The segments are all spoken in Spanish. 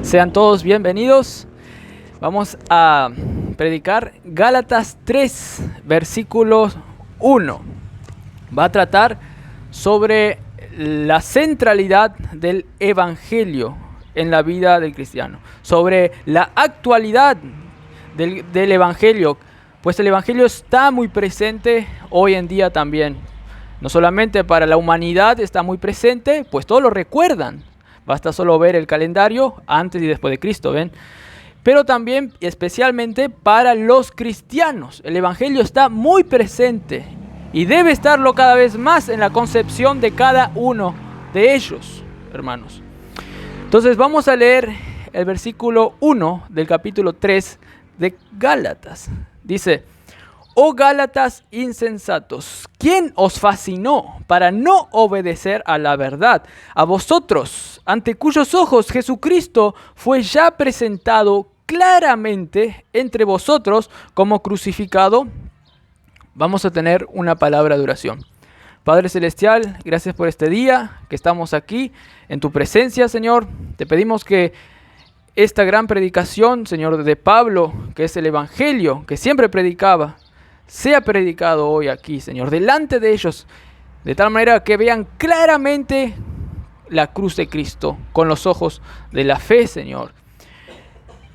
Sean todos bienvenidos. Vamos a predicar Gálatas 3, versículo 1. Va a tratar sobre la centralidad del Evangelio en la vida del cristiano, sobre la actualidad del Evangelio, pues el Evangelio está muy presente hoy en día también. No solamente para la humanidad está muy presente, pues todos lo recuerdan. Basta solo ver el calendario antes y después de Cristo, ¿ven? Pero también, especialmente para los cristianos, el Evangelio está muy presente y debe estarlo cada vez más en la concepción de cada uno de ellos, hermanos. Entonces vamos a leer el versículo 1 del capítulo 3 de Gálatas. Dice: «Oh Gálatas insensatos, ¿quién os fascinó para no obedecer a la verdad? A vosotros, ante cuyos ojos Jesucristo fue ya presentado claramente entre vosotros como crucificado». Vamos a tener una palabra de oración. Padre Celestial, gracias por este día que estamos aquí en tu presencia, Señor. Te pedimos que esta gran predicación, Señor, de Pablo, que es el Evangelio, que siempre predicaba, sea predicado hoy aquí, Señor, delante de ellos, de tal manera que vean claramente la cruz de Cristo con los ojos de la fe, Señor.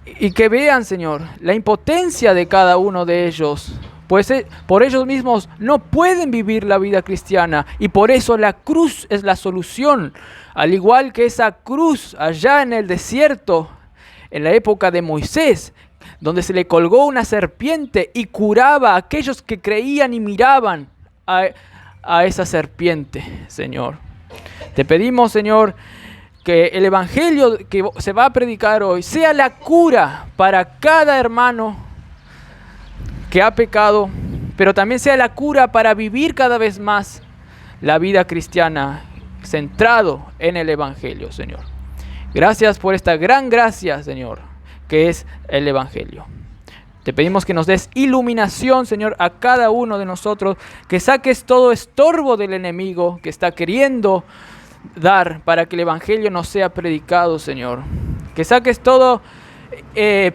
Y que vean, Señor, la impotencia de cada uno de ellos, pues por ellos mismos no pueden vivir la vida cristiana y por eso la cruz es la solución. Al igual que esa cruz allá en el desierto, en la época de Moisés, donde se le colgó una serpiente y curaba a aquellos que creían y miraban a esa serpiente, Señor. Te pedimos, Señor, que el Evangelio que se va a predicar hoy sea la cura para cada hermano que ha pecado, pero también sea la cura para vivir cada vez más la vida cristiana centrado en el Evangelio, Señor. Gracias por esta gran gracia, Señor, que es el Evangelio. Te pedimos que nos des iluminación, Señor, a cada uno de nosotros, que saques todo estorbo del enemigo que está queriendo dar para que el Evangelio no sea predicado, Señor. Que saques todo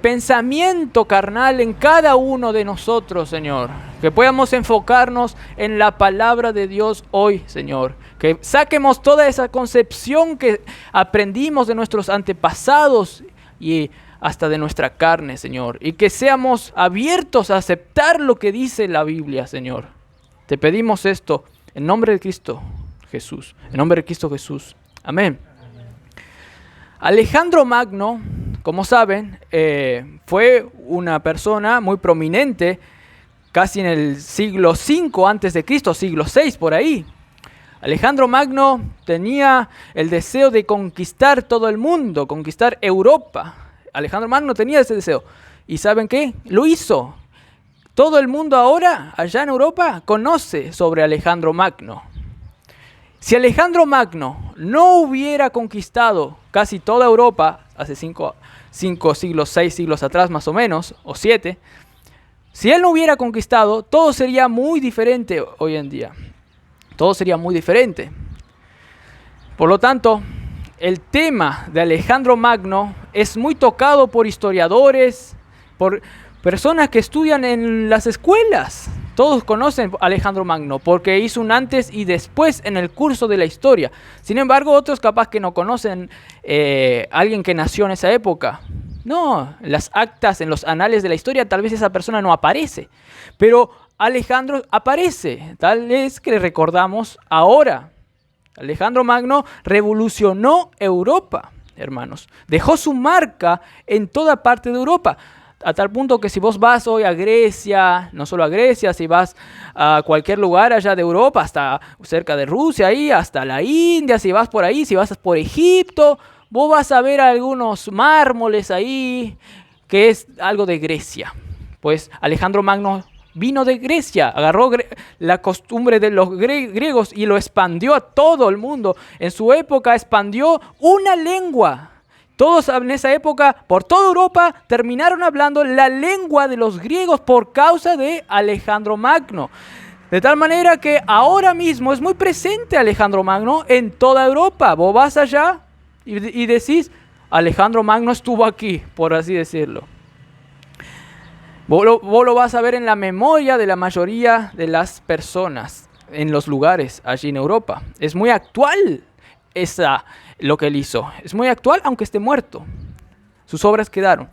pensamiento carnal en cada uno de nosotros, Señor. Que podamos enfocarnos en la palabra de Dios hoy, Señor. Que saquemos toda esa concepción que aprendimos de nuestros antepasados y hasta de nuestra carne, Señor. Y que seamos abiertos a aceptar lo que dice la Biblia, Señor. Te pedimos esto en nombre de Cristo Jesús. En nombre de Cristo Jesús. Amén. Alejandro Magno, como saben, fue una persona muy prominente casi en el siglo V antes de Cristo, siglo VI por ahí. Alejandro Magno tenía el deseo de conquistar todo el mundo, conquistar Europa. Alejandro Magno tenía ese deseo. ¿Y saben qué? Lo hizo. Todo el mundo ahora, allá en Europa, conoce sobre Alejandro Magno. Si Alejandro Magno no hubiera conquistado casi toda Europa, hace 5 siglos, 6 siglos atrás más o menos, o 7, si él no hubiera conquistado, todo sería muy diferente hoy en día. Todo sería muy diferente. Por lo tanto, el tema de Alejandro Magno es muy tocado por historiadores, por personas que estudian en las escuelas. Todos conocen a Alejandro Magno porque hizo un antes y después en el curso de la historia. Sin embargo, otros capaz que no conocen a alguien que nació en esa época. No, en las actas, en los anales de la historia, tal vez esa persona no aparece. Pero Alejandro aparece, tal vez que le recordamos ahora. Alejandro Magno revolucionó Europa, hermanos. Dejó su marca en toda parte de Europa. A tal punto que si vos vas hoy a Grecia, no solo a Grecia, si vas a cualquier lugar allá de Europa, hasta cerca de Rusia, ahí, hasta la India, si vas por ahí, si vas por Egipto, vos vas a ver algunos mármoles ahí, que es algo de Grecia. Pues Alejandro Magno vino de Grecia, agarró la costumbre de los griegos y lo expandió a todo el mundo. En su época expandió una lengua. Todos en esa época, por toda Europa, terminaron hablando la lengua de los griegos por causa de Alejandro Magno. De tal manera que ahora mismo es muy presente Alejandro Magno en toda Europa. Vos vas allá y decís, Alejandro Magno estuvo aquí, por así decirlo. Vos lo vas a ver en la memoria de la mayoría de las personas en los lugares allí en Europa. Es muy actual lo que él hizo. Es muy actual aunque esté muerto. Sus obras quedaron.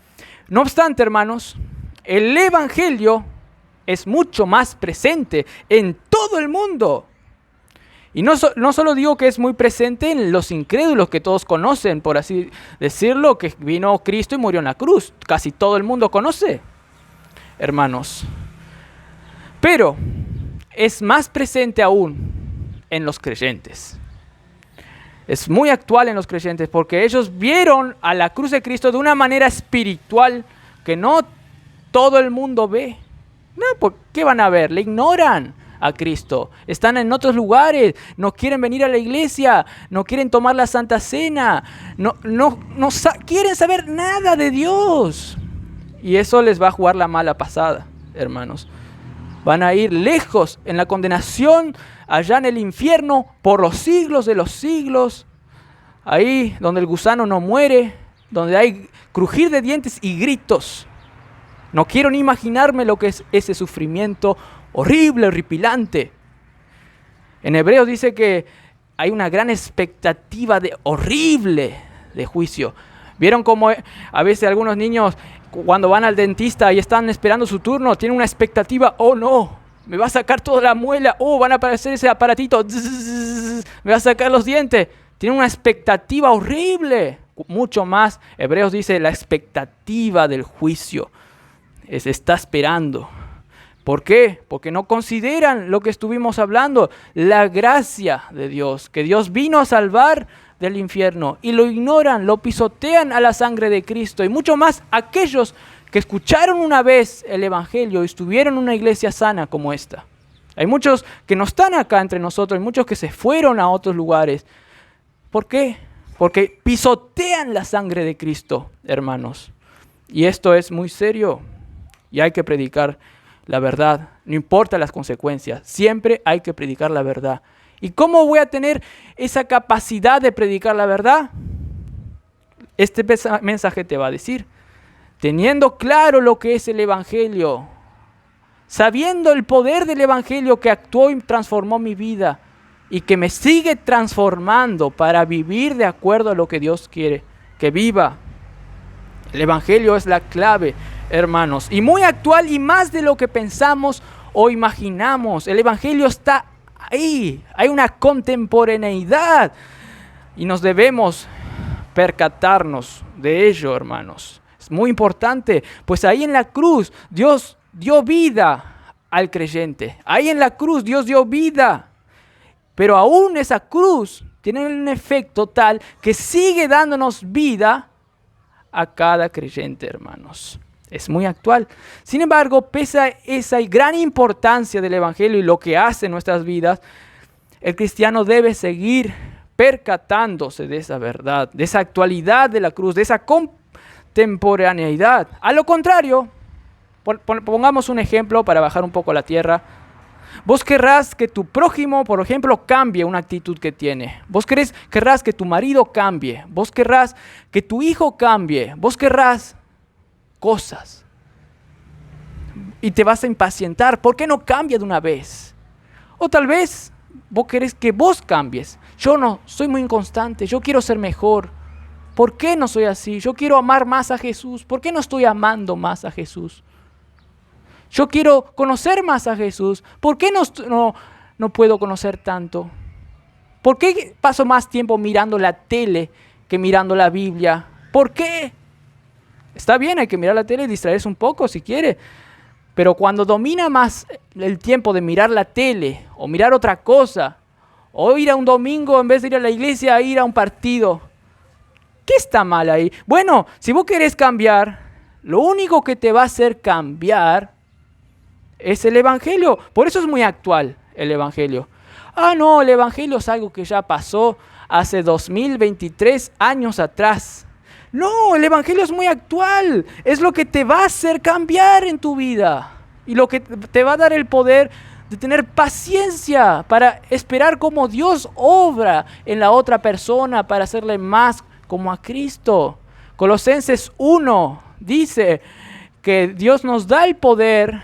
No obstante, hermanos, el Evangelio es mucho más presente en todo el mundo. Y no solo digo que es muy presente en los incrédulos que todos conocen, por así decirlo, que vino Cristo y murió en la cruz. Casi todo el mundo conoce, hermanos. Pero es más presente aún en los creyentes. Es muy actual en los creyentes porque ellos vieron a la cruz de Cristo de una manera espiritual que no todo el mundo ve. No, ¿por qué van a ver? Le ignoran a Cristo. Están en otros lugares, no quieren venir a la iglesia, no quieren tomar la Santa Cena, no quieren saber nada de Dios. Y eso les va a jugar la mala pasada, hermanos. Van a ir lejos en la condenación, allá en el infierno, por los siglos de los siglos. Ahí donde el gusano no muere, donde hay crujir de dientes y gritos. No quiero ni imaginarme lo que es ese sufrimiento horrible, horripilante. En Hebreos dice que hay una gran expectativa horrible de juicio. ¿Vieron cómo a veces algunos niños cuando van al dentista y están esperando su turno, tienen una expectativa? Oh no, me va a sacar toda la muela. Oh, van a aparecer ese aparatito. Me va a sacar los dientes. Tienen una expectativa horrible. Mucho más, Hebreos dice, la expectativa del juicio. Está esperando. ¿Por qué? Porque no consideran lo que estuvimos hablando, la gracia de Dios, que Dios vino a salvar del infierno, y lo ignoran, lo pisotean a la sangre de Cristo, y mucho más aquellos que escucharon una vez el Evangelio y estuvieron en una iglesia sana como esta. Hay muchos que no están acá entre nosotros, hay muchos que se fueron a otros lugares. ¿Por qué? Porque pisotean la sangre de Cristo, hermanos. Y esto es muy serio, y hay que predicar la verdad, no importa las consecuencias, siempre hay que predicar la verdad. ¿Y cómo voy a tener esa capacidad de predicar la verdad? Este mensaje te va a decir, teniendo claro lo que es el Evangelio, sabiendo el poder del Evangelio que actuó y transformó mi vida y que me sigue transformando para vivir de acuerdo a lo que Dios quiere que viva. El Evangelio es la clave, hermanos, y muy actual y más de lo que pensamos o imaginamos. El Evangelio está ahí, hay una contemporaneidad y nos debemos percatarnos de ello, hermanos. Es muy importante, pues ahí en la cruz Dios dio vida al creyente. Ahí en la cruz Dios dio vida, pero aún esa cruz tiene un efecto tal que sigue dándonos vida a cada creyente, hermanos. Es muy actual. Sin embargo, pese a esa gran importancia del Evangelio y lo que hace en nuestras vidas, el cristiano debe seguir percatándose de esa verdad, de esa actualidad de la cruz, de esa contemporaneidad. A lo contrario, pongamos un ejemplo para bajar un poco la tierra. Vos querrás que tu prójimo, por ejemplo, cambie una actitud que tiene. Vos querrás que tu marido cambie. Vos querrás que tu hijo cambie. Vos querrás cosas. Y te vas a impacientar. ¿Por qué no cambia de una vez? O tal vez vos querés que vos cambies. Yo no, soy muy inconstante. Yo quiero ser mejor. ¿Por qué no soy así? Yo quiero amar más a Jesús. ¿Por qué no estoy amando más a Jesús? Yo quiero conocer más a Jesús. ¿Por qué no puedo conocer tanto? ¿Por qué paso más tiempo mirando la tele que mirando la Biblia? ¿Por qué? Está bien, hay que mirar la tele y distraerse un poco si quiere. Pero cuando domina más el tiempo de mirar la tele o mirar otra cosa, o ir a un domingo en vez de ir a la iglesia, a ir a un partido, ¿qué está mal ahí? Bueno, si vos querés cambiar, lo único que te va a hacer cambiar es el Evangelio. Por eso es muy actual el Evangelio. Ah, no, el Evangelio es algo que ya pasó hace 2023 años atrás. No, el Evangelio es muy actual. Es lo que te va a hacer cambiar en tu vida. Y lo que te va a dar el poder de tener paciencia para esperar cómo Dios obra en la otra persona para hacerle más como a Cristo. Colosenses 1 dice que Dios nos da el poder,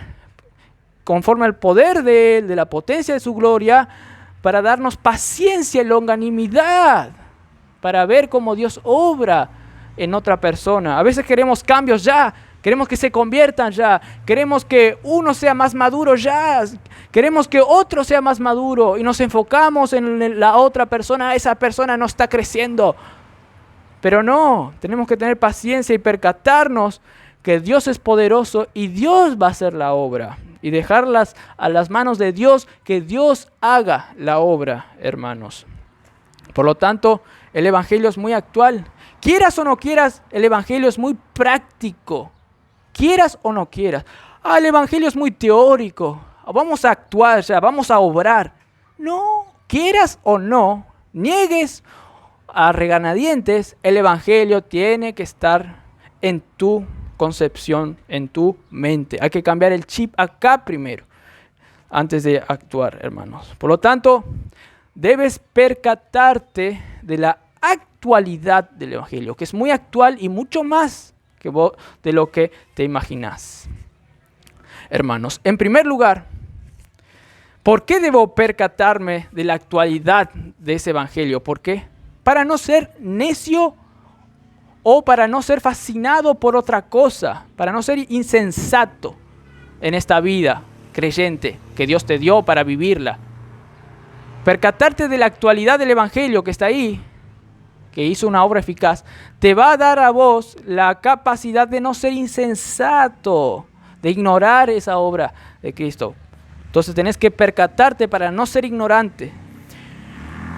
conforme al poder de Él, de la potencia de su gloria, para darnos paciencia y longanimidad, para ver cómo Dios obra en otra persona. A veces queremos cambios ya, queremos que se conviertan ya, queremos que uno sea más maduro ya, queremos que otro sea más maduro y nos enfocamos en la otra persona, esa persona no está creciendo. Pero no, tenemos que tener paciencia y percatarnos que Dios es poderoso y Dios va a hacer la obra. Y dejarlas a las manos de Dios, que Dios haga la obra, hermanos. Por lo tanto, el Evangelio es muy actual. Quieras o no quieras, el Evangelio es muy práctico. Quieras o no quieras. El Evangelio es muy teórico. Vamos a actuar ya, vamos a obrar. No, quieras o no, niegues a regañadientes, el Evangelio tiene que estar en tu concepción, en tu mente. Hay que cambiar el chip acá primero, antes de actuar, hermanos. Por lo tanto, debes percatarte de la actualidad del Evangelio, que es muy actual y mucho más que vos, de lo que te imaginas. Hermanos, en primer lugar, ¿por qué debo percatarme de la actualidad de ese Evangelio? ¿Por qué? Para no ser necio o para no ser fascinado por otra cosa, para no ser insensato en esta vida creyente que Dios te dio para vivirla. Percatarte de la actualidad del Evangelio que está ahí, que hizo una obra eficaz, te va a dar a vos la capacidad de no ser insensato, de ignorar esa obra de Cristo. Entonces tenés que percatarte para no ser ignorante.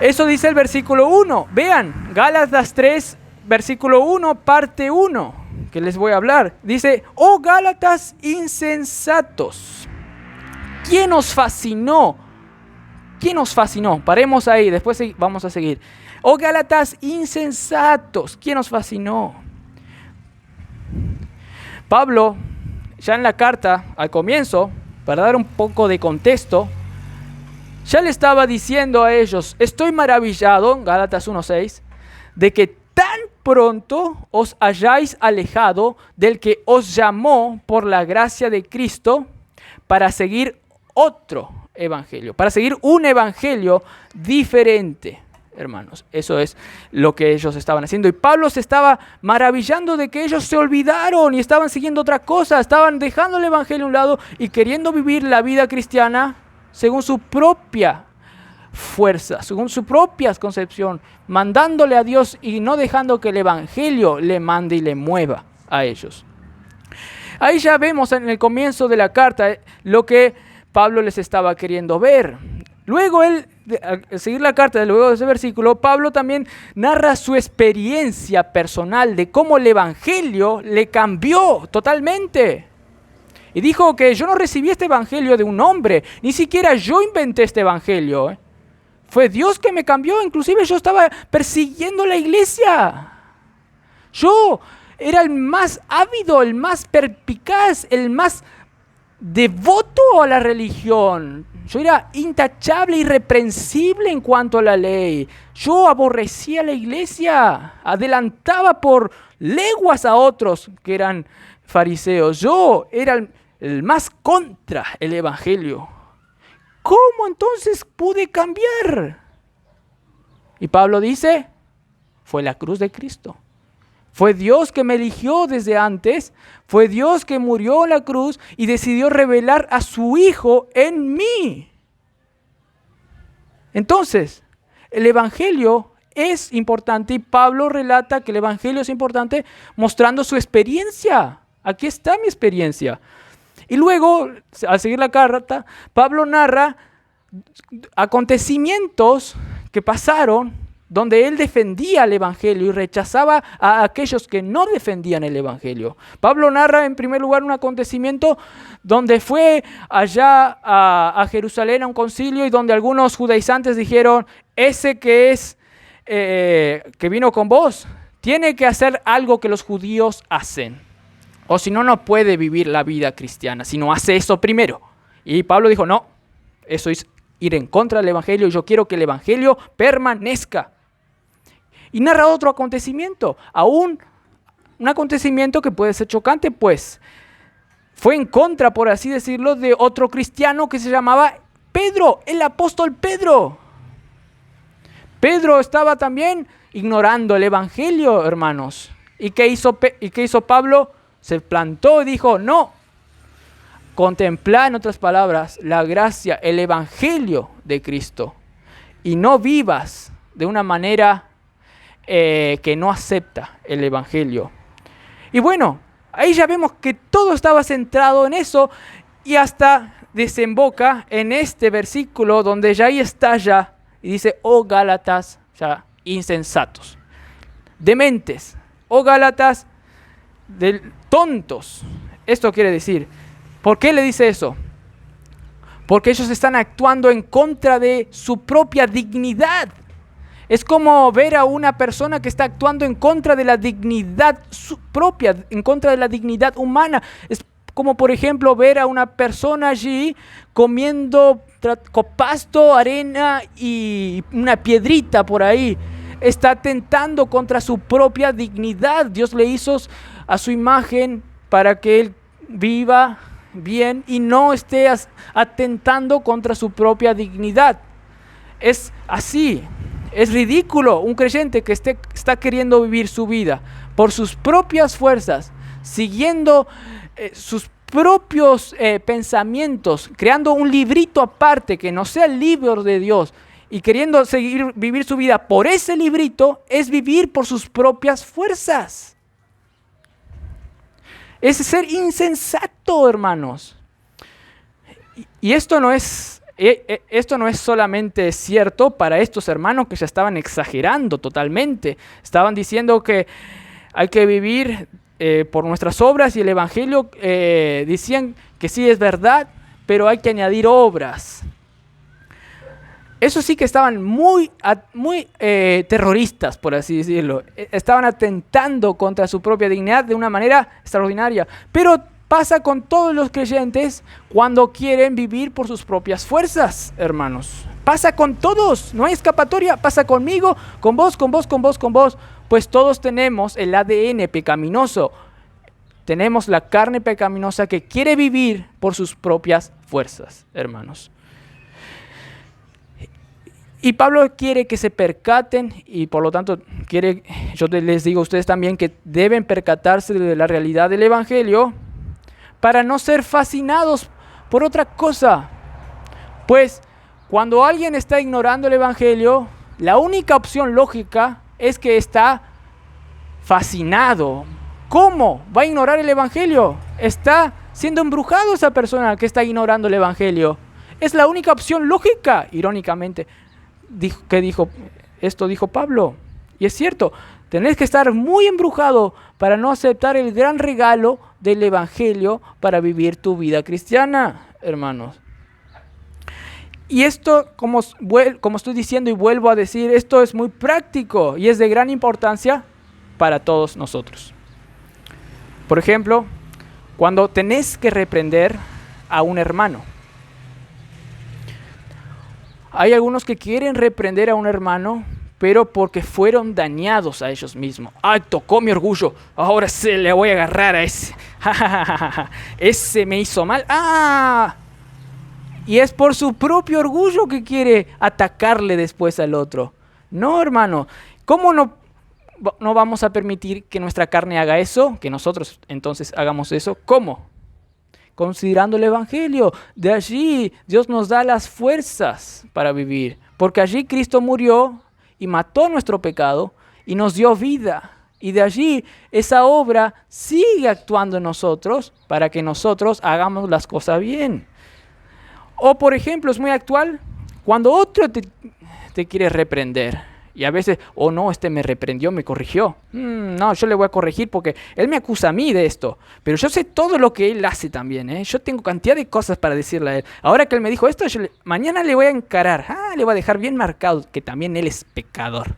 Eso dice el versículo 1. Vean, Gálatas 3, versículo 1, parte 1, que les voy a hablar. Dice, oh Gálatas insensatos, ¿quién os fascinó? ¿Quién os fascinó? Paremos ahí, después vamos a seguir. Oh Gálatas insensatos, ¿quién os fascinó? Pablo, ya en la carta, al comienzo, para dar un poco de contexto, ya le estaba diciendo a ellos, estoy maravillado, Gálatas 1:6, de que tan pronto os hayáis alejado del que os llamó por la gracia de Cristo para seguir otro evangelio, para seguir un evangelio diferente, hermanos. Eso es lo que ellos estaban haciendo. Y Pablo se estaba maravillando de que ellos se olvidaron y estaban siguiendo otra cosa, estaban dejando el evangelio a un lado y queriendo vivir la vida cristiana según su propia fuerza, según su propia concepción, mandándole a Dios y no dejando que el evangelio le mande y le mueva a ellos. Ahí ya vemos en el comienzo de la carta lo que Pablo les estaba queriendo ver. Luego al seguir la carta, luego de ese versículo, Pablo también narra su experiencia personal de cómo el evangelio le cambió totalmente. Y dijo que yo no recibí este evangelio de un hombre, ni siquiera yo inventé este evangelio. Fue Dios que me cambió, inclusive yo estaba persiguiendo la iglesia. Yo era el más ávido, el más perspicaz, el más devoto a la religión. Yo era intachable, irreprensible en cuanto a la ley. Yo aborrecía la iglesia, adelantaba por leguas a otros que eran fariseos. Yo era el más contra el evangelio. ¿Cómo entonces pude cambiar? Y Pablo dice, fue la cruz de Cristo. Fue Dios que me eligió desde antes, fue Dios que murió en la cruz y decidió revelar a su Hijo en mí. Entonces, el evangelio es importante y Pablo relata que el evangelio es importante mostrando su experiencia. Aquí está mi experiencia. Y luego, al seguir la carta, Pablo narra acontecimientos que pasaron donde él defendía el evangelio y rechazaba a aquellos que no defendían el evangelio. Pablo narra en primer lugar un acontecimiento donde fue allá a Jerusalén a un concilio y donde algunos judaizantes dijeron, ese que vino con vos tiene que hacer algo que los judíos hacen. O si no, no puede vivir la vida cristiana, si no hace eso primero. Y Pablo dijo, no, eso es ir en contra del evangelio y yo quiero que el evangelio permanezca. Y narra otro acontecimiento, aún un acontecimiento que puede ser chocante, pues fue en contra, por así decirlo, de otro cristiano que se llamaba Pedro, el apóstol Pedro. Pedro estaba también ignorando el evangelio, hermanos. ¿Y qué hizo Pablo? Se plantó y dijo, no, contempla, en otras palabras, la gracia, el evangelio de Cristo. Y no vivas de una manera que no acepta el evangelio. Y bueno, ahí ya vemos que todo estaba centrado en eso y hasta desemboca en este versículo donde ya ahí estalla y dice, oh Gálatas, ya insensatos, dementes, oh Gálatas, tontos. Esto quiere decir, ¿por qué le dice eso? Porque ellos están actuando en contra de su propia dignidad. Es como ver a una persona que está actuando en contra de la dignidad propia, en contra de la dignidad humana. Es como, por ejemplo, ver a una persona allí comiendo pasto, arena y una piedrita por ahí. Está atentando contra su propia dignidad. Dios le hizo a su imagen para que él viva bien y no esté atentando contra su propia dignidad. Es así. Es ridículo un creyente que está queriendo vivir su vida por sus propias fuerzas, siguiendo sus propios pensamientos, creando un librito aparte que no sea el libro de Dios y queriendo vivir su vida por ese librito, es vivir por sus propias fuerzas. Es ser insensato, hermanos. Y esto no es solamente cierto para estos hermanos que ya estaban exagerando totalmente. Estaban diciendo que hay que vivir por nuestras obras y el evangelio decían que sí es verdad, pero hay que añadir obras. Eso sí que estaban muy terroristas, por así decirlo. Estaban atentando contra su propia dignidad de una manera extraordinaria. Pero pasa con todos los creyentes cuando quieren vivir por sus propias fuerzas, hermanos. Pasa con todos, no hay escapatoria. Pasa conmigo, con vos, con vos, con vos, con vos. Pues todos tenemos el ADN pecaminoso. Tenemos la carne pecaminosa que quiere vivir por sus propias fuerzas, hermanos. Y Pablo quiere que se percaten y por lo tanto yo les digo a ustedes también que deben percatarse de la realidad del evangelio para no ser fascinados por otra cosa. Pues cuando alguien está ignorando el evangelio, la única opción lógica es que está fascinado. ¿Cómo va a ignorar el evangelio? Está siendo embrujado esa persona que está ignorando el evangelio. Es la única opción lógica, irónicamente. Esto dijo Pablo. Y es cierto, tenés que estar muy embrujado para no aceptar el gran regalo del evangelio para vivir tu vida cristiana, hermanos. Y esto, como estoy diciendo y vuelvo a decir, esto es muy práctico y es de gran importancia para todos nosotros. Por ejemplo, cuando tenés que reprender a un hermano. Hay algunos que quieren reprender a un hermano, pero porque fueron dañados a ellos mismos. ¡Ay, tocó mi orgullo! Ahora se le voy a agarrar a ese. Ese me hizo mal. ¡Ah! Y es por su propio orgullo que quiere atacarle después al otro. No, hermano. ¿Cómo no vamos a permitir que nuestra carne haga eso? Que nosotros entonces hagamos eso. ¿Cómo? Considerando el evangelio. De allí Dios nos da las fuerzas para vivir. Porque allí Cristo murió y mató nuestro pecado y nos dio vida. Y de allí esa obra sigue actuando en nosotros para que nosotros hagamos las cosas bien. O por ejemplo, es muy actual cuando otro te quiere reprender. Y a veces, no, este me reprendió, me corrigió. No, yo le voy a corregir porque él me acusa a mí de esto. Pero yo sé todo lo que él hace también. Yo tengo cantidad de cosas para decirle a él. Ahora que él me dijo esto, mañana le voy a encarar. Le voy a dejar bien marcado que también él es pecador.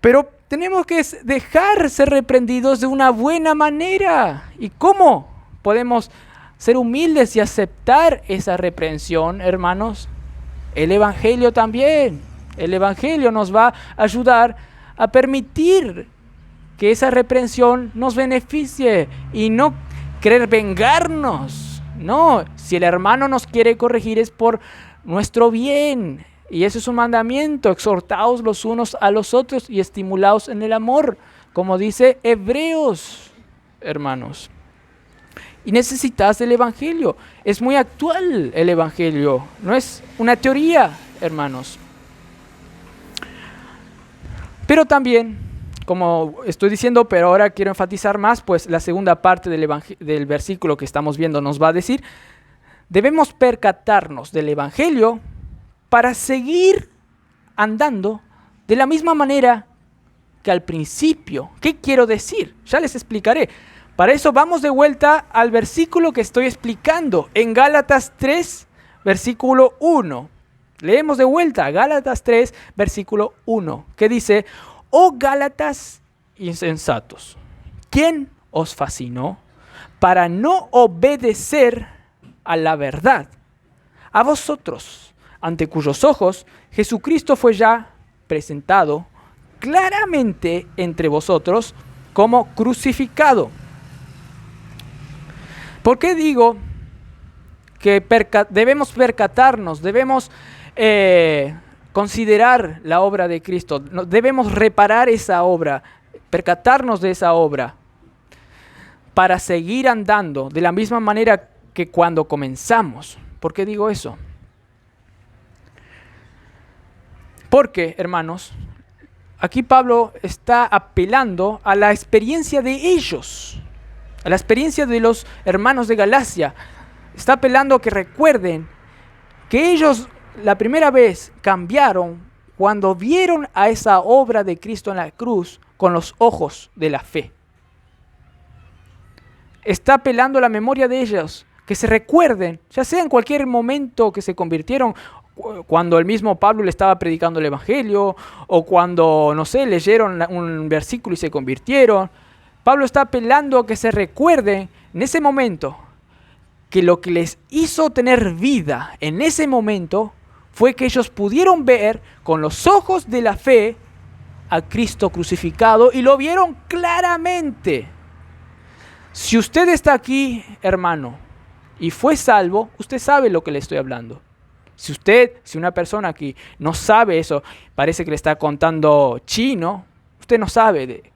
Pero tenemos que dejar ser reprendidos de una buena manera. ¿Y cómo podemos ser humildes y aceptar esa reprensión, hermanos? El evangelio también. El evangelio nos va a ayudar a permitir que esa reprensión nos beneficie y no querer vengarnos. No, si el hermano nos quiere corregir es por nuestro bien. Y ese es un mandamiento, exhortaos los unos a los otros y estimulaos en el amor, como dice Hebreos, hermanos. Y necesitas el Evangelio. Es muy actual el Evangelio, no es una teoría, hermanos. Pero también, como estoy diciendo, pero ahora quiero enfatizar más, pues la segunda parte del versículo que estamos viendo nos va a decir, debemos percatarnos del Evangelio para seguir andando de la misma manera que al principio. ¿Qué quiero decir? Ya les explicaré. Para eso vamos de vuelta al versículo que estoy explicando en Gálatas 3, versículo 1. Leemos de vuelta Gálatas 3, versículo 1, que dice, oh Gálatas insensatos, ¿quién os fascinó para no obedecer a la verdad? A vosotros, ante cuyos ojos Jesucristo fue ya presentado claramente entre vosotros como crucificado. ¿Por qué digo que debemos percatarnos, debemos considerar la obra de Cristo, debemos reparar esa obra, percatarnos de esa obra para seguir andando de la misma manera que cuando comenzamos? ¿Por qué digo eso? Porque, hermanos, aquí Pablo está apelando a la experiencia de ellos, a la experiencia de los hermanos de Galacia. Está apelando a que recuerden que ellos la primera vez cambiaron cuando vieron a esa obra de Cristo en la cruz con los ojos de la fe. Está apelando a la memoria de ellos, que se recuerden, ya sea en cualquier momento que se convirtieron, cuando el mismo Pablo le estaba predicando el Evangelio, o cuando, no sé, leyeron un versículo y se convirtieron. Pablo está apelando a que se recuerden en ese momento que lo que les hizo tener vida en ese momento fue que ellos pudieron ver con los ojos de la fe a Cristo crucificado y lo vieron claramente. Si usted está aquí, hermano, y fue salvo, usted sabe lo que le estoy hablando. Si una persona aquí no sabe eso, parece que le está contando chino, usted no sabe.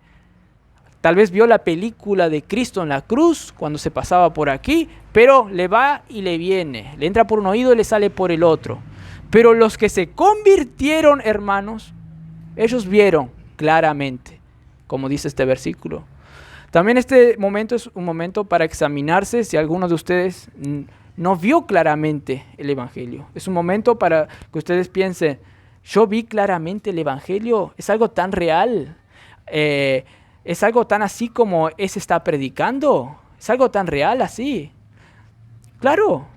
Tal vez vio la película de Cristo en la cruz cuando se pasaba por aquí, pero le va y le viene, le entra por un oído y le sale por el otro. Pero los que se convirtieron, hermanos, ellos vieron claramente, como dice este versículo. También este momento es un momento para examinarse si alguno de ustedes no vio claramente el Evangelio. Es un momento para que ustedes piensen, yo vi claramente el Evangelio, es algo tan real, es algo tan así como ese está predicando, es algo tan real así. Claro,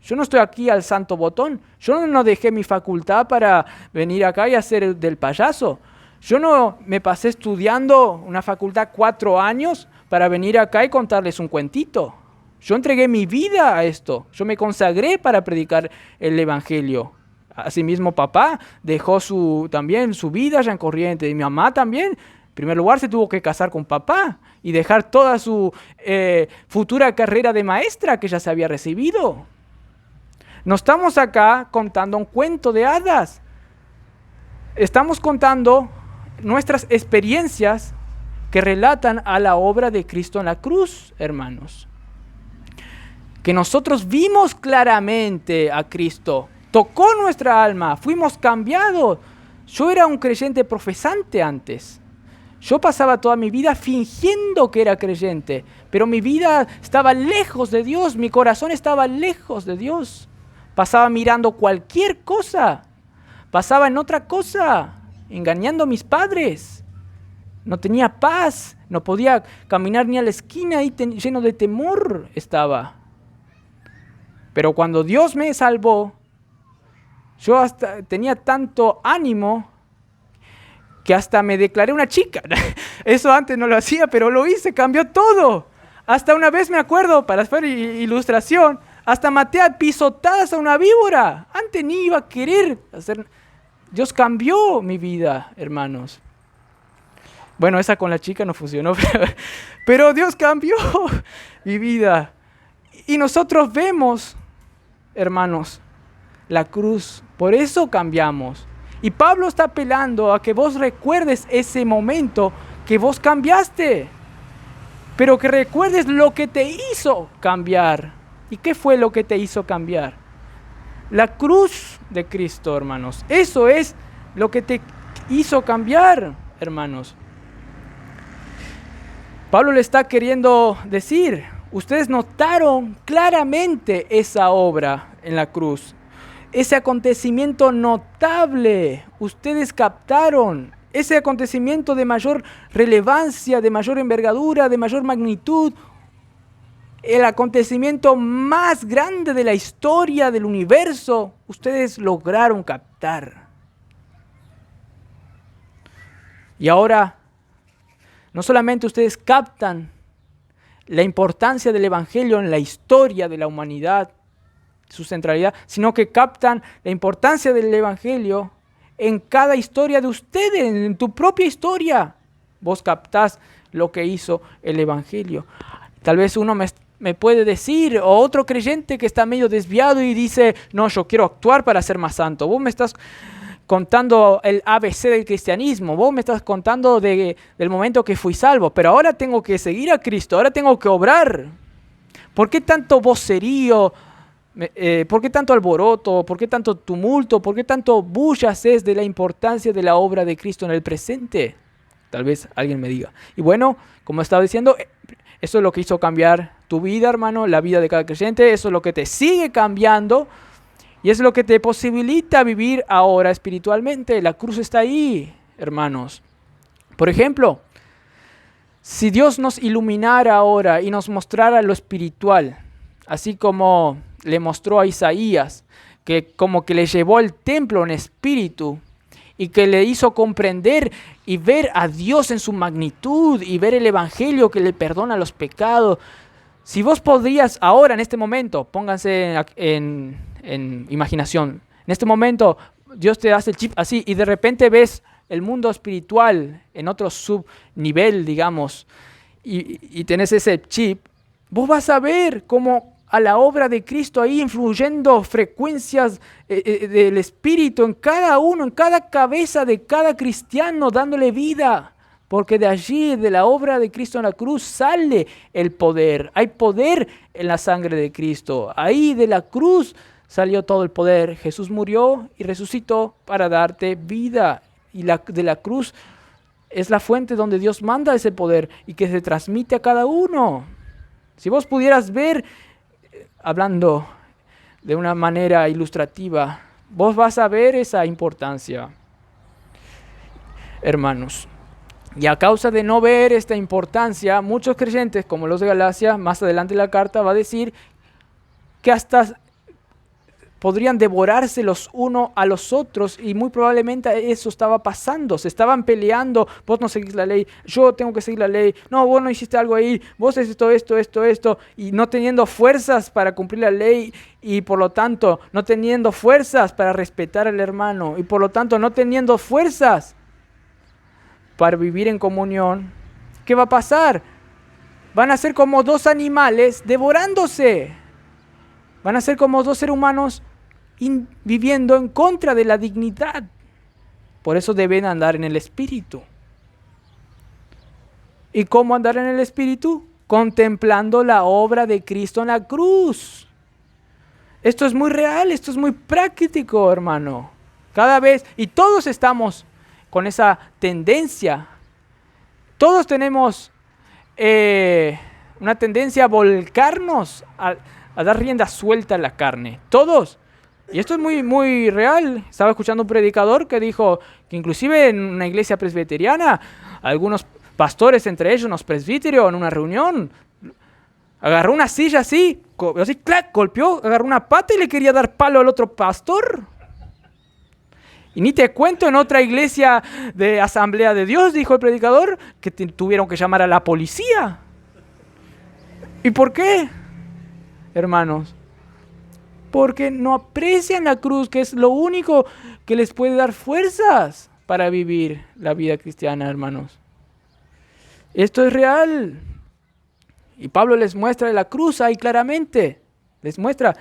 yo no estoy aquí al santo botón, yo no dejé mi facultad para venir acá y hacer el del payaso. Yo no me pasé estudiando una facultad 4 años para venir acá y contarles un cuentito. Yo entregué mi vida a esto. Yo me consagré para predicar el Evangelio. Asimismo, papá dejó también su vida allá en Corrientes. Y mi mamá también. En primer lugar, se tuvo que casar con papá y dejar toda su futura carrera de maestra que ya se había recibido. No estamos acá contando un cuento de hadas. Estamos contando nuestras experiencias que relatan a la obra de Cristo en la cruz, hermanos. Que nosotros vimos claramente a Cristo, tocó nuestra alma, fuimos cambiados. Yo era un creyente profesante antes. Yo pasaba toda mi vida fingiendo que era creyente, pero mi vida estaba lejos de Dios, mi corazón estaba lejos de Dios. Pasaba mirando cualquier cosa, pasaba en otra cosa, engañando a mis padres. No tenía paz, no podía caminar ni a la esquina y lleno de temor estaba. Pero cuando Dios me salvó, yo hasta tenía tanto ánimo que hasta me declaré una chica. Eso antes no lo hacía, pero lo hice, cambió todo. Hasta una vez me acuerdo, para hacer ilustración, hasta maté a pisotadas a una víbora. Antes ni iba a querer hacer. Dios cambió mi vida, hermanos. Bueno, esa con la chica no funcionó, pero Dios cambió mi vida. Y nosotros vemos, hermanos, la cruz. Por eso cambiamos. Y Pablo está apelando a que vos recuerdes ese momento que vos cambiaste. Pero que recuerdes lo que te hizo cambiar. ¿Y qué fue lo que te hizo cambiar? La cruz de Cristo, hermanos. Eso es lo que te hizo cambiar, hermanos. Pablo le está queriendo decir, ustedes notaron claramente esa obra en la cruz. Ese acontecimiento notable, ustedes captaron ese acontecimiento de mayor relevancia, de mayor envergadura, de mayor magnitud. El acontecimiento más grande de la historia del universo, ustedes lograron captar. Y ahora, no solamente ustedes captan la importancia del Evangelio en la historia de la humanidad, su centralidad, sino que captan la importancia del Evangelio en cada historia de ustedes, en tu propia historia. Vos captás lo que hizo el Evangelio. Tal vez uno me puede decir, o otro creyente que está medio desviado y dice, no, yo quiero actuar para ser más santo. Vos me estás contando el ABC del cristianismo, vos me estás contando del momento que fui salvo, pero ahora tengo que seguir a Cristo, ahora tengo que obrar. ¿Por qué tanto vocerío? ¿Por qué tanto alboroto? ¿Por qué tanto tumulto? ¿Por qué tanto bulla haces de la importancia de la obra de Cristo en el presente? Tal vez alguien me diga. Y bueno, como estaba diciendo, eso es lo que hizo cambiar tu vida, hermano, la vida de cada creyente. Eso es lo que te sigue cambiando y es lo que te posibilita vivir ahora espiritualmente. La cruz está ahí, hermanos. Por ejemplo, si Dios nos iluminara ahora y nos mostrara lo espiritual, así como le mostró a Isaías, que como que le llevó al templo en espíritu y que le hizo comprender y ver a Dios en su magnitud y ver el Evangelio que le perdona los pecados. Si vos podrías ahora, en este momento, pónganse en imaginación, en este momento Dios te hace el chip así y de repente ves el mundo espiritual en otro subnivel, digamos, y tenés ese chip, vos vas a ver cómo a la obra de Cristo ahí influyendo frecuencias del Espíritu en cada uno, en cada cabeza de cada cristiano, dándole vida. Porque de allí, de la obra de Cristo en la cruz, sale el poder. Hay poder en la sangre de Cristo. Ahí de la cruz salió todo el poder. Jesús murió y resucitó para darte vida. Y de la cruz es la fuente donde Dios manda ese poder y que se transmite a cada uno. Si vos pudieras ver, hablando de una manera ilustrativa, vos vas a ver esa importancia, hermanos. Y a causa de no ver esta importancia, muchos creyentes, como los de Galacia, más adelante en la carta va a decir que hasta podrían devorarse los unos a los otros y muy probablemente eso estaba pasando. Se estaban peleando, vos no seguís la ley, yo tengo que seguir la ley, no, vos no hiciste algo ahí, vos hiciste esto, y no teniendo fuerzas para cumplir la ley y por lo tanto no teniendo fuerzas para respetar al hermano y por lo tanto no teniendo fuerzas para vivir en comunión. ¿Qué va a pasar? Van a ser como dos animales devorándose. Van a ser como dos seres humanos viviendo en contra de la dignidad. Por eso deben andar en el Espíritu. ¿Y cómo andar en el Espíritu? Contemplando la obra de Cristo en la cruz. Esto es muy real, esto es muy práctico, hermano. Cada vez, y todos estamos con esa tendencia. Todos tenemos una tendencia a volcarnos, a dar rienda suelta a la carne. Todos. Y esto es muy, muy real. Estaba escuchando un predicador que dijo que inclusive en una iglesia presbiteriana, algunos pastores, entre ellos unos presbíteros, en una reunión, agarró una silla así, clac, golpeó, agarró una pata y le quería dar palo al otro pastor. Y ni te cuento en otra iglesia de Asamblea de Dios, dijo el predicador, que tuvieron que llamar a la policía. ¿Y por qué, hermanos? Porque no aprecian la cruz, que es lo único que les puede dar fuerzas para vivir la vida cristiana, hermanos. Esto es real. Y Pablo les muestra la cruz ahí claramente. Les muestra.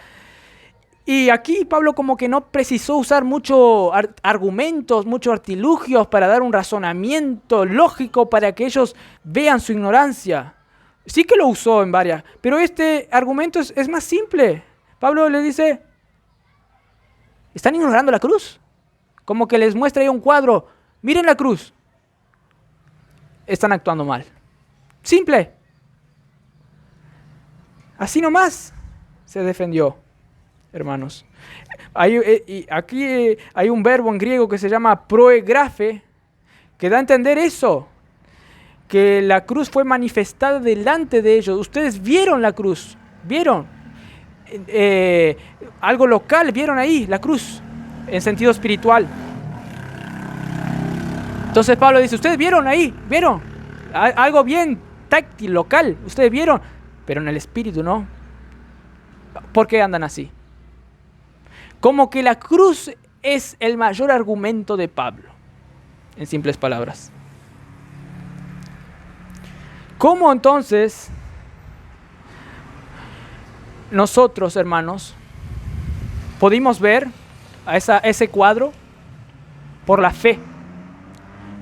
Y aquí Pablo como que no precisó usar muchos argumentos, muchos artilugios para dar un razonamiento lógico para que ellos vean su ignorancia. Sí que lo usó en varias, pero este argumento es más simple. Pablo les dice, ¿están ignorando la cruz? Como que les muestra ahí un cuadro, miren la cruz. Están actuando mal. Simple. Así nomás se defendió, hermanos. Aquí hay un verbo en griego que se llama proegrafe, que da a entender eso, que la cruz fue manifestada delante de ellos. Ustedes vieron la cruz, vieron algo local, vieron ahí la cruz, en sentido espiritual. Entonces Pablo dice, ustedes vieron ahí, vieron algo bien táctil, local, ustedes vieron, pero en el espíritu no. ¿Por qué andan así? Como que la cruz es el mayor argumento de Pablo, en simples palabras. ¿Cómo entonces nosotros, hermanos, pudimos ver a ese cuadro? Por la fe.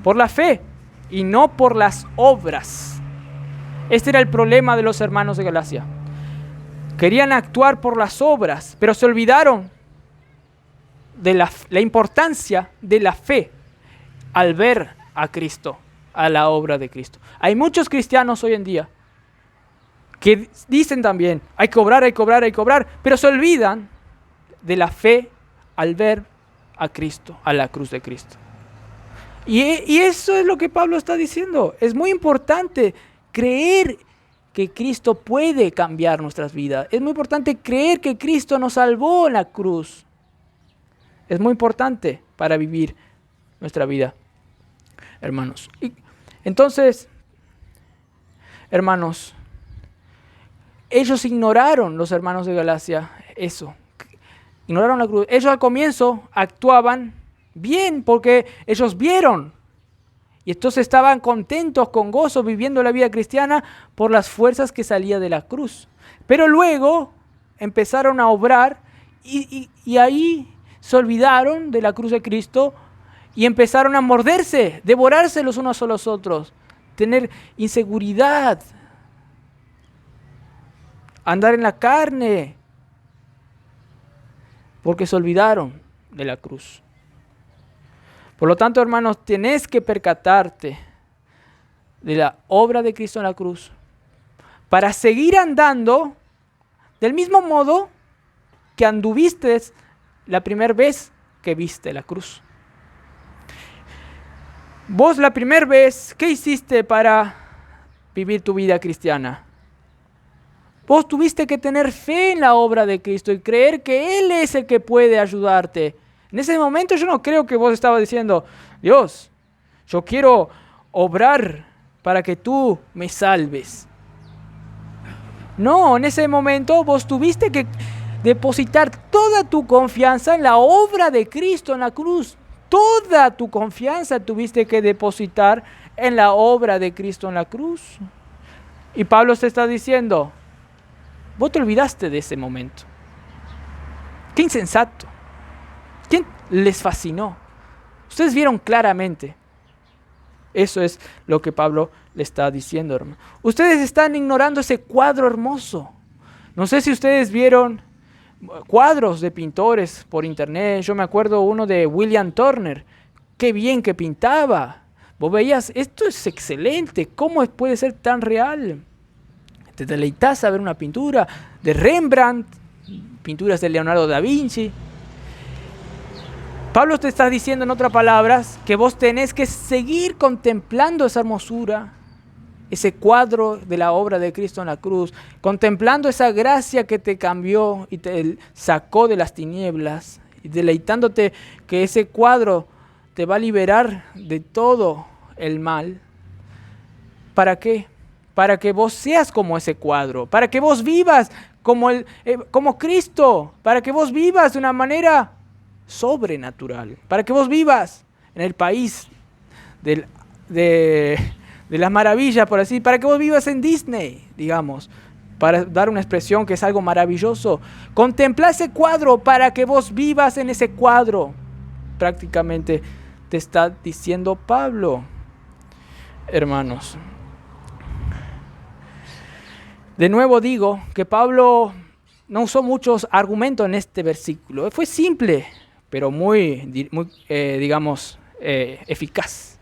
Por la fe y no por las obras. Este era el problema de los hermanos de Galacia. Querían actuar por las obras, pero se olvidaron de la importancia de la fe al ver a Cristo, a la obra de Cristo. Hay muchos cristianos hoy en día que dicen también, hay que obrar, hay que obrar, hay que obrar, pero se olvidan de la fe al ver a Cristo, a la cruz de Cristo. Y eso es lo que Pablo está diciendo. Es muy importante creer que Cristo puede cambiar nuestras vidas. Es muy importante creer que Cristo nos salvó en la cruz. Es muy importante para vivir nuestra vida, hermanos. Y entonces, hermanos, ellos ignoraron, los hermanos de Galacia, eso. Ignoraron la cruz. Ellos al comienzo actuaban bien porque ellos vieron. Y entonces estaban contentos, con gozo, viviendo la vida cristiana por las fuerzas que salía de la cruz. Pero luego empezaron a obrar y ahí se olvidaron de la cruz de Cristo y empezaron a morderse, devorarse los unos a los otros, tener inseguridad, andar en la carne, porque se olvidaron de la cruz. Por lo tanto, hermanos, tenés que percatarte de la obra de Cristo en la cruz para seguir andando del mismo modo que anduviste la primera vez que viste la cruz. Vos la primera vez, ¿qué hiciste para vivir tu vida cristiana? Vos tuviste que tener fe en la obra de Cristo y creer que Él es el que puede ayudarte. En ese momento yo no creo que vos estabas diciendo, Dios, yo quiero obrar para que tú me salves. No, en ese momento vos tuviste que depositar toda tu confianza en la obra de Cristo en la cruz. Toda tu confianza tuviste que depositar en la obra de Cristo en la cruz. Y Pablo se está diciendo, vos te olvidaste de ese momento. Qué insensato. ¿Quién les fascinó? Ustedes vieron claramente. Eso es lo que Pablo le está diciendo, hermano. Ustedes están ignorando ese cuadro hermoso. No sé si ustedes vieron cuadros de pintores por internet. Yo me acuerdo uno de William Turner. Qué bien que pintaba. Vos veías, esto es excelente. ¿Cómo puede ser tan real? Te deleitas a ver una pintura de Rembrandt, pinturas de Leonardo da Vinci. Pablo te está diciendo en otras palabras que vos tenés que seguir contemplando esa hermosura, ese cuadro de la obra de Cristo en la cruz, contemplando esa gracia que te cambió y te sacó de las tinieblas, y deleitándote que ese cuadro te va a liberar de todo el mal. ¿Para qué? Para que vos seas como ese cuadro, para que vos vivas como Cristo, para que vos vivas de una manera sobrenatural, para que vos vivas en el país de de las maravillas, por así, para que vos vivas en Disney, digamos, para dar una expresión que es algo maravilloso. Contempla ese cuadro para que vos vivas en ese cuadro. Prácticamente te está diciendo Pablo, hermanos. De nuevo digo que Pablo no usó muchos argumentos en este versículo. Fue simple, pero muy eficaz.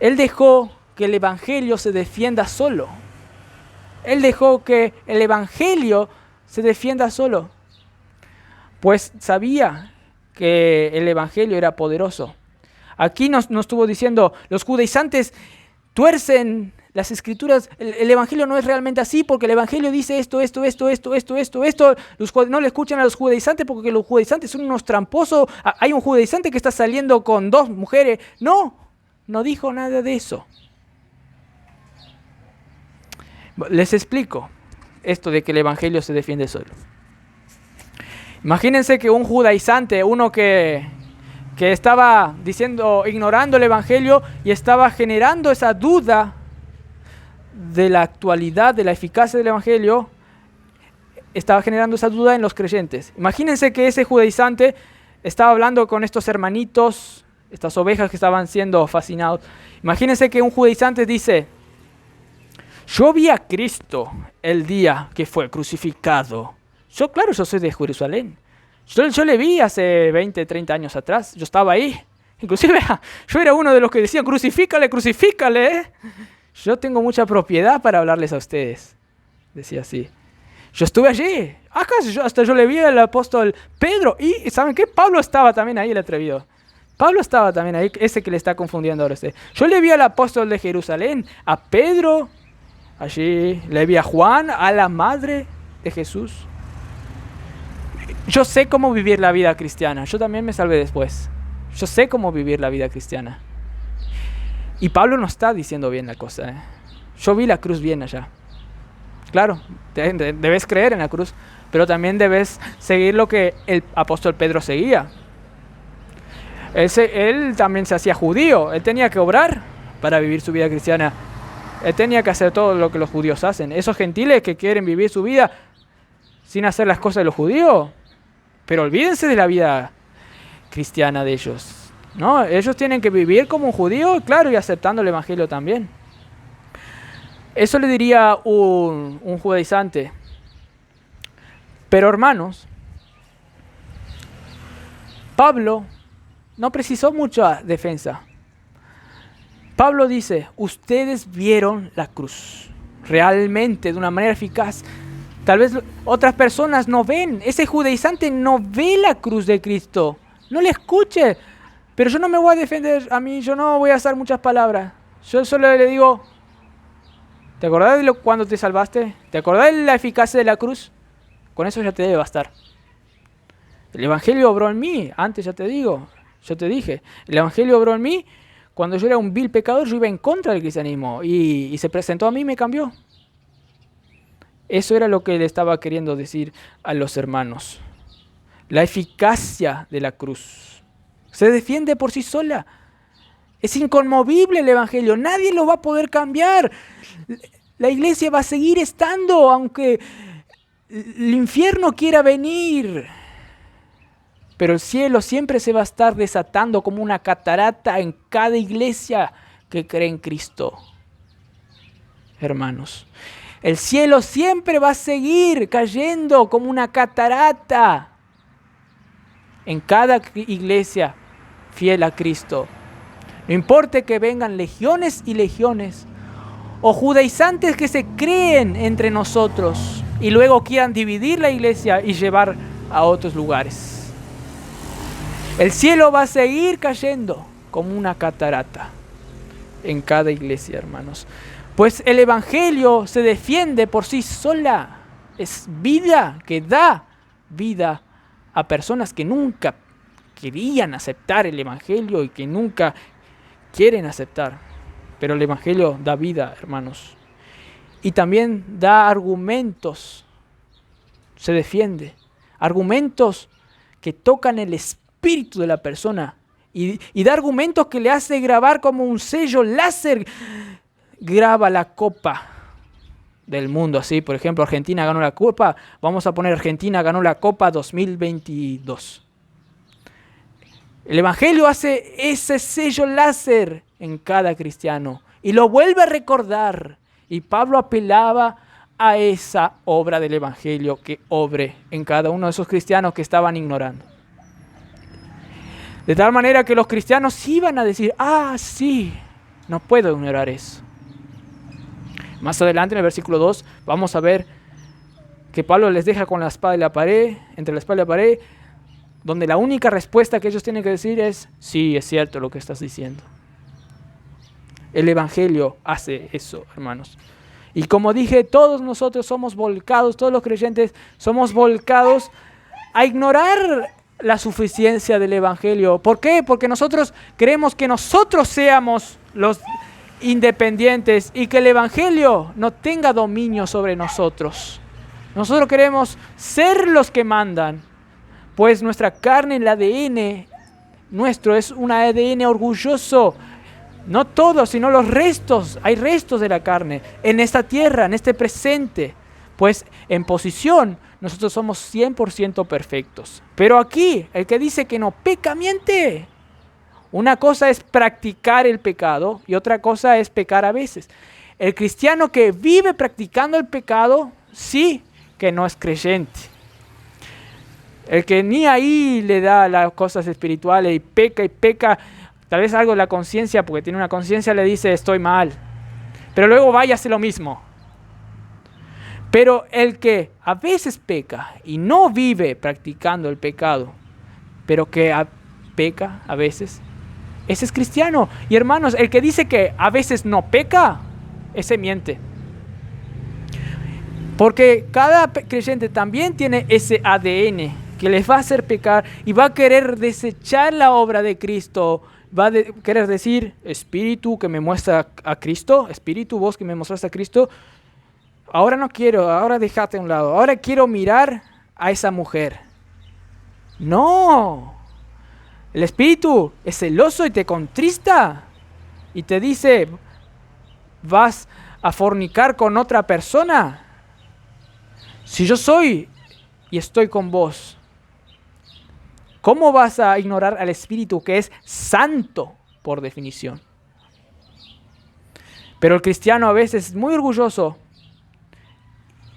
Él dejó que el evangelio se defienda solo. Él dejó que el evangelio se defienda solo, pues sabía que el evangelio era poderoso. Aquí nos estuvo diciendo, los judaizantes tuercen las escrituras, el evangelio no es realmente así, porque el evangelio dice esto. No le escuchan a los judaizantes porque los judaizantes son unos tramposos. Hay un judaizante que está saliendo con 2 mujeres. No dijo nada de eso. Les explico esto de que el evangelio se defiende solo. Imagínense que un judaizante, uno que estaba ignorando el evangelio y estaba generando esa duda de la actualidad, de la eficacia del evangelio, estaba generando esa duda en los creyentes. Imagínense que ese judaizante estaba hablando con estos hermanitos, estas ovejas que estaban siendo fascinados. Imagínense que un judaizante dice, yo vi a Cristo el día que fue crucificado. Yo soy de Jerusalén. Yo le vi hace 20, 30 años atrás. Yo estaba ahí. Inclusive yo era uno de los que decían, crucifícale. Yo tengo mucha propiedad para hablarles a ustedes. Decía así. Yo estuve allí. Hasta yo le vi al apóstol Pedro. Y ¿saben qué? Pablo estaba también ahí, el atrevido. Pablo estaba también ahí, ese que le está confundiendo ahora a usted. Yo le vi al apóstol de Jerusalén, a Pedro. Allí le vi a Juan, a la madre de Jesús. Yo sé cómo vivir la vida cristiana. Yo también me salvé después. Yo sé cómo vivir la vida cristiana. Y Pablo no está diciendo bien la cosa. Yo vi la cruz bien allá. Claro, debes creer en la cruz, pero también debes seguir lo que el apóstol Pedro seguía. Él también se hacía judío. Él tenía que obrar para vivir su vida cristiana. Él tenía que hacer todo lo que los judíos hacen. Esos gentiles que quieren vivir su vida sin hacer las cosas de los judíos, pero olvídense de la vida cristiana de ellos, ¿no? Ellos tienen que vivir como un judío, claro, y aceptando el evangelio también. Eso le diría un judaizante. Pero hermanos, Pablo no precisó mucha defensa. Pablo dice, ustedes vieron la cruz realmente de una manera eficaz. Tal vez otras personas no ven. Ese judaizante no ve la cruz de Cristo. No le escuche. Pero yo no me voy a defender a mí. Yo no voy a usar muchas palabras. Yo solo le digo, ¿te acordás de cuando te salvaste? ¿Te acordás de la eficacia de la cruz? Con eso ya te debe bastar. El evangelio obró en mí. Antes ya te dije. El evangelio obró en mí. Cuando yo era un vil pecador, yo iba en contra del cristianismo. Y se presentó a mí y me cambió. Eso era lo que le estaba queriendo decir a los hermanos. La eficacia de la cruz se defiende por sí sola. Es inconmovible el evangelio. Nadie lo va a poder cambiar. La iglesia va a seguir estando, aunque el infierno quiera venir. Pero el cielo siempre se va a estar desatando como una catarata en cada iglesia que cree en Cristo. Hermanos, el cielo siempre va a seguir cayendo como una catarata en cada iglesia fiel a Cristo. No importa que vengan legiones y legiones, o judaizantes que se creen entre nosotros y luego quieran dividir la iglesia y llevar a otros lugares. El cielo va a seguir cayendo como una catarata en cada iglesia, hermanos. Pues el evangelio se defiende por sí sola. Es vida que da vida a personas que nunca querían aceptar el evangelio y que nunca quieren aceptar. Pero el evangelio da vida, hermanos. Y también da argumentos. Se defiende. Argumentos que tocan el espíritu de la persona y da argumentos que le hace grabar como un sello láser. Graba la copa del mundo, así, por ejemplo, Argentina ganó la copa, vamos a poner Argentina ganó la copa 2022. El Evangelio hace ese sello láser en cada cristiano y lo vuelve a recordar. Y Pablo apelaba a esa obra del Evangelio que obre en cada uno de esos cristianos que estaban ignorando. De tal manera que los cristianos iban a decir, sí, no puedo ignorar eso. Más adelante en el versículo 2 vamos a ver que Pablo les deja con la espada y la pared, entre la espada y la pared, donde la única respuesta que ellos tienen que decir es, sí, es cierto lo que estás diciendo. El Evangelio hace eso, hermanos. Y como dije, todos nosotros somos volcados, todos los creyentes somos volcados a ignorar la suficiencia del Evangelio. ¿Por qué? Porque nosotros queremos que nosotros seamos los independientes y que el Evangelio no tenga dominio sobre nosotros. Nosotros queremos ser los que mandan, pues nuestra carne, el ADN nuestro es un ADN orgulloso. No todo, sino los restos, hay restos de la carne en esta tierra, en este presente. Pues en posición nosotros somos 100% perfectos. Pero aquí, el que dice que no peca, miente. Una cosa es practicar el pecado y otra cosa es pecar a veces. El cristiano que vive practicando el pecado, sí que no es creyente. El que ni ahí le da las cosas espirituales y peca, tal vez algo de la conciencia, porque tiene una conciencia, le dice estoy mal. Pero luego vaya a hacer lo mismo. Pero el que a veces peca y no vive practicando el pecado, pero que peca a veces, ese es cristiano. Y hermanos, el que dice que a veces no peca, ese miente. Porque cada creyente también tiene ese ADN que les va a hacer pecar y va a querer desechar la obra de Cristo. Va a querer decir, Espíritu que me muestra a Cristo, Espíritu vos que me mostraste a Cristo, ahora no quiero, ahora déjate a un lado, ahora quiero mirar a esa mujer. No. El Espíritu es celoso y te contrista y te dice, vas a fornicar con otra persona. Si yo soy y estoy con vos, ¿cómo vas a ignorar al Espíritu que es santo por definición? Pero el cristiano a veces es muy orgulloso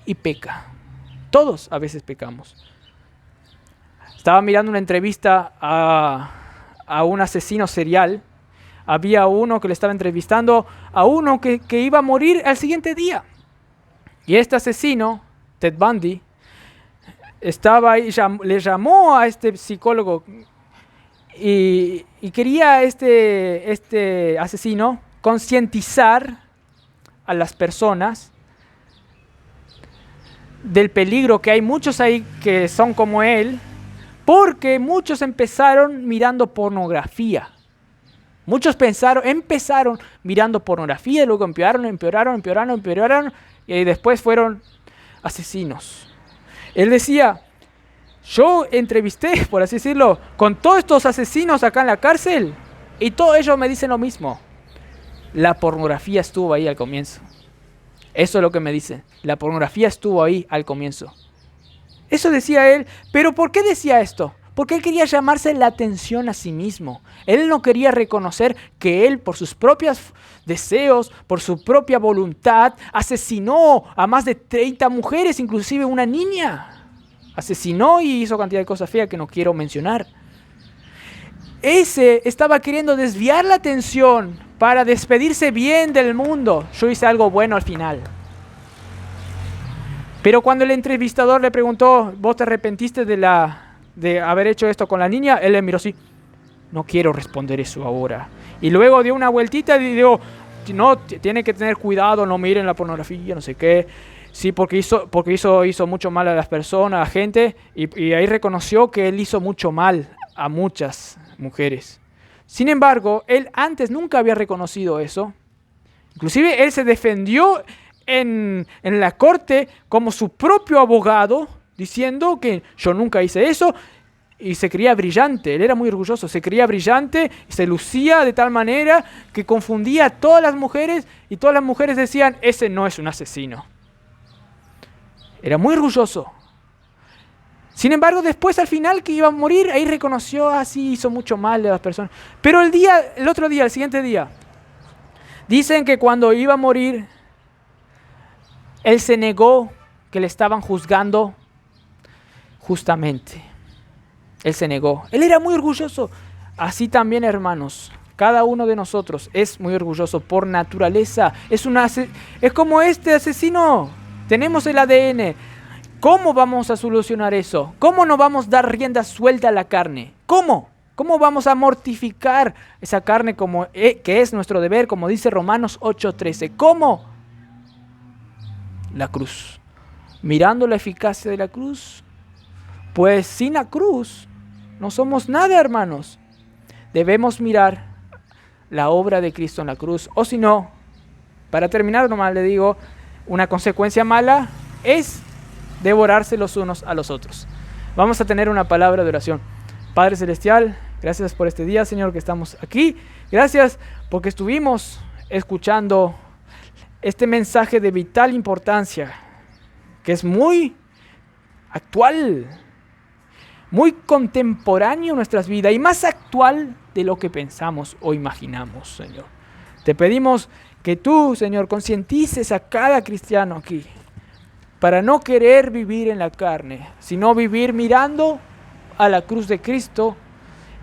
y peca. Todos a veces pecamos. Estaba mirando una entrevista a un asesino serial. Había uno que le estaba entrevistando a uno que iba a morir al siguiente día. Y este asesino, Ted Bundy, estaba ahí, le llamó a este psicólogo y quería este asesino concientizar a las personas del peligro, que hay muchos ahí que son como él, porque muchos empezaron mirando pornografía. Muchos empezaron mirando pornografía y luego empeoraron y después fueron asesinos. Él decía, yo entrevisté, por así decirlo, con todos estos asesinos acá en la cárcel y todos ellos me dicen lo mismo. La pornografía estuvo ahí al comienzo. Eso es lo que me dicen. La pornografía estuvo ahí al comienzo. Eso decía él. ¿Pero por qué decía esto? Porque él quería llamarse la atención a sí mismo. Él no quería reconocer que él, por sus propios deseos, por su propia voluntad, asesinó a más de 30 mujeres, inclusive una niña. Asesinó y hizo cantidad de cosas feas que no quiero mencionar. Ese estaba queriendo desviar la atención para despedirse bien del mundo. Yo hice algo bueno al final. Pero cuando el entrevistador le preguntó, ¿vos te arrepentiste de haber hecho esto con la niña? Él le miró así, no quiero responder eso ahora. Y luego dio una vueltita y dijo, no, tiene que tener cuidado, no miren la pornografía, no sé qué. Sí, porque hizo mucho mal a las personas, a la gente, y ahí reconoció que él hizo mucho mal a muchas mujeres. Sin embargo, él antes nunca había reconocido eso. Inclusive él se defendió en la corte como su propio abogado, diciendo que yo nunca hice eso. y se creía brillante. Él era muy orgulloso, se creía brillante, se lucía de tal manera que confundía a todas las mujeres y todas las mujeres decían, ese no es un asesino. Era muy orgulloso. Sin embargo, después al final que iba a morir, ahí reconoció, sí, hizo mucho mal a las personas. Pero el siguiente día, dicen que cuando iba a morir, él se negó que le estaban juzgando justamente. Él se negó. Él era muy orgulloso. Así también, hermanos, cada uno de nosotros es muy orgulloso por naturaleza. Es como este asesino. Tenemos el ADN. ¿Cómo vamos a solucionar eso? ¿Cómo no vamos a dar rienda suelta a la carne? ¿Cómo? ¿Cómo vamos a mortificar esa carne que es nuestro deber, como dice Romanos 8:13? ¿Cómo? La cruz. Mirando la eficacia de la cruz. Pues sin la cruz no somos nada, hermanos. Debemos mirar la obra de Cristo en la cruz. O si no, para terminar nomás le digo, una consecuencia mala es devorarse los unos a los otros. Vamos a tener una palabra de oración. Padre Celestial, gracias por este día, Señor, que estamos aquí. Gracias porque estuvimos escuchando este mensaje de vital importancia, que es muy actual, muy contemporáneo en nuestras vidas y más actual de lo que pensamos o imaginamos, Señor. Te pedimos que tú, Señor, concientices a cada cristiano aquí para no querer vivir en la carne, sino vivir mirando a la cruz de Cristo,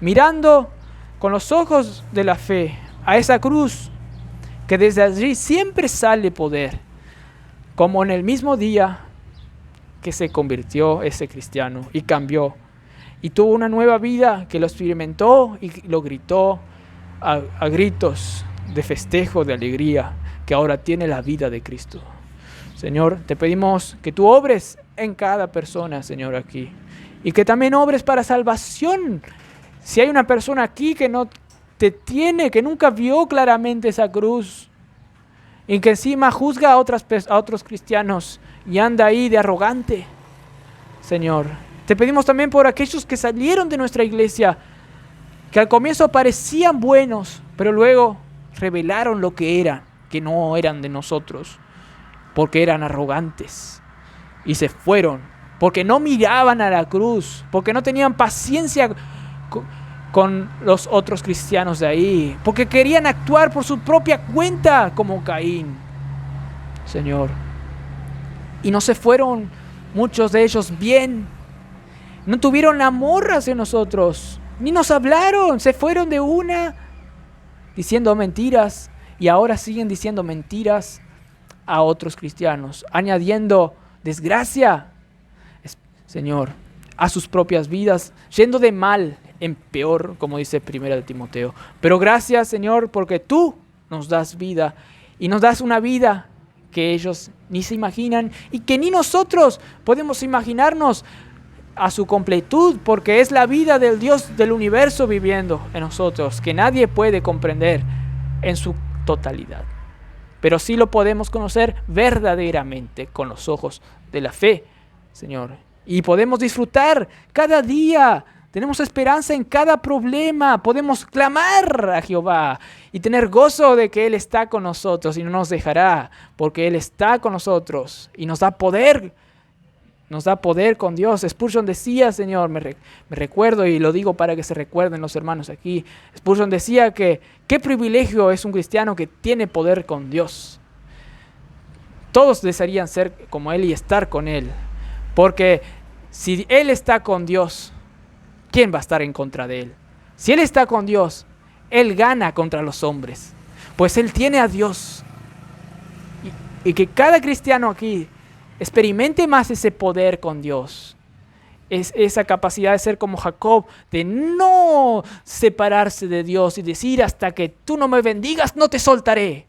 mirando con los ojos de la fe a esa cruz, que desde allí siempre sale poder, como en el mismo día que se convirtió ese cristiano y cambió, y tuvo una nueva vida que lo experimentó y lo gritó a gritos de festejo, de alegría, que ahora tiene la vida de Cristo. Señor, te pedimos que tú obres en cada persona, Señor, aquí. Y que también obres para salvación. Si hay una persona aquí que no te tiene, que nunca vio claramente esa cruz, y que encima juzga a otros cristianos y anda ahí de arrogante, Señor, te pedimos también por aquellos que salieron de nuestra iglesia, que al comienzo parecían buenos, pero luego revelaron lo que eran, que no eran de nosotros, porque eran arrogantes y se fueron, porque no miraban a la cruz, porque no tenían paciencia con los otros cristianos de ahí, porque querían actuar por su propia cuenta como Caín, Señor. Y no se fueron muchos de ellos bien, no tuvieron amor hacia nosotros, ni nos hablaron, se fueron de una diciendo mentiras y ahora siguen diciendo mentiras a otros cristianos, añadiendo desgracia, Señor, a sus propias vidas, yendo de mal en peor, como dice 1 Timoteo. Pero gracias, Señor, porque tú nos das vida y nos das una vida que ellos ni se imaginan y que ni nosotros podemos imaginarnos a su completud, porque es la vida del Dios del universo viviendo en nosotros, que nadie puede comprender en su totalidad. Pero sí lo podemos conocer verdaderamente con los ojos de la fe, Señor. Y podemos disfrutar cada día. Tenemos esperanza en cada problema. Podemos clamar a Jehová y tener gozo de que Él está con nosotros y no nos dejará, porque Él está con nosotros y nos da poder. Nos da poder con Dios. Spurgeon decía, Señor, me recuerdo y lo digo para que se recuerden los hermanos aquí. Spurgeon decía que qué privilegio es un cristiano que tiene poder con Dios. Todos desearían ser como Él y estar con Él. Porque si Él está con Dios, ¿quién va a estar en contra de Él? Si Él está con Dios, Él gana contra los hombres. Pues Él tiene a Dios. Y que cada cristiano aquí experimente más ese poder con Dios. Es esa capacidad de ser como Jacob, de no separarse de Dios y decir hasta que tú no me bendigas, no te soltaré.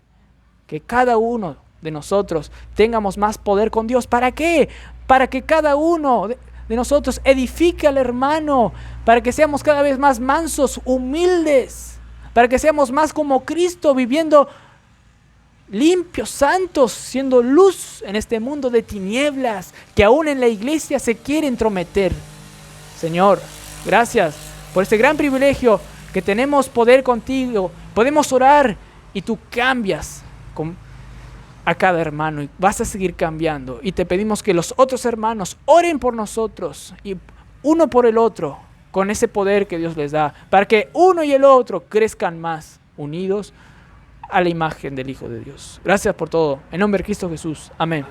Que cada uno de nosotros tengamos más poder con Dios. ¿Para qué? Para que cada uno de nosotros edifique al hermano, para que seamos cada vez más mansos, humildes, para que seamos más como Cristo, viviendo limpios, santos, siendo luz en este mundo de tinieblas que aún en la iglesia se quiere entrometer. Señor, Gracias por este gran privilegio que tenemos poder contigo. Podemos orar y tú cambias a cada hermano y vas a seguir cambiando. Y te pedimos que los otros hermanos oren por nosotros y uno por el otro con ese poder que Dios les da, para que uno y el otro crezcan más unidos a la imagen del Hijo de Dios. Gracias por todo. En nombre de Cristo Jesús. Amén.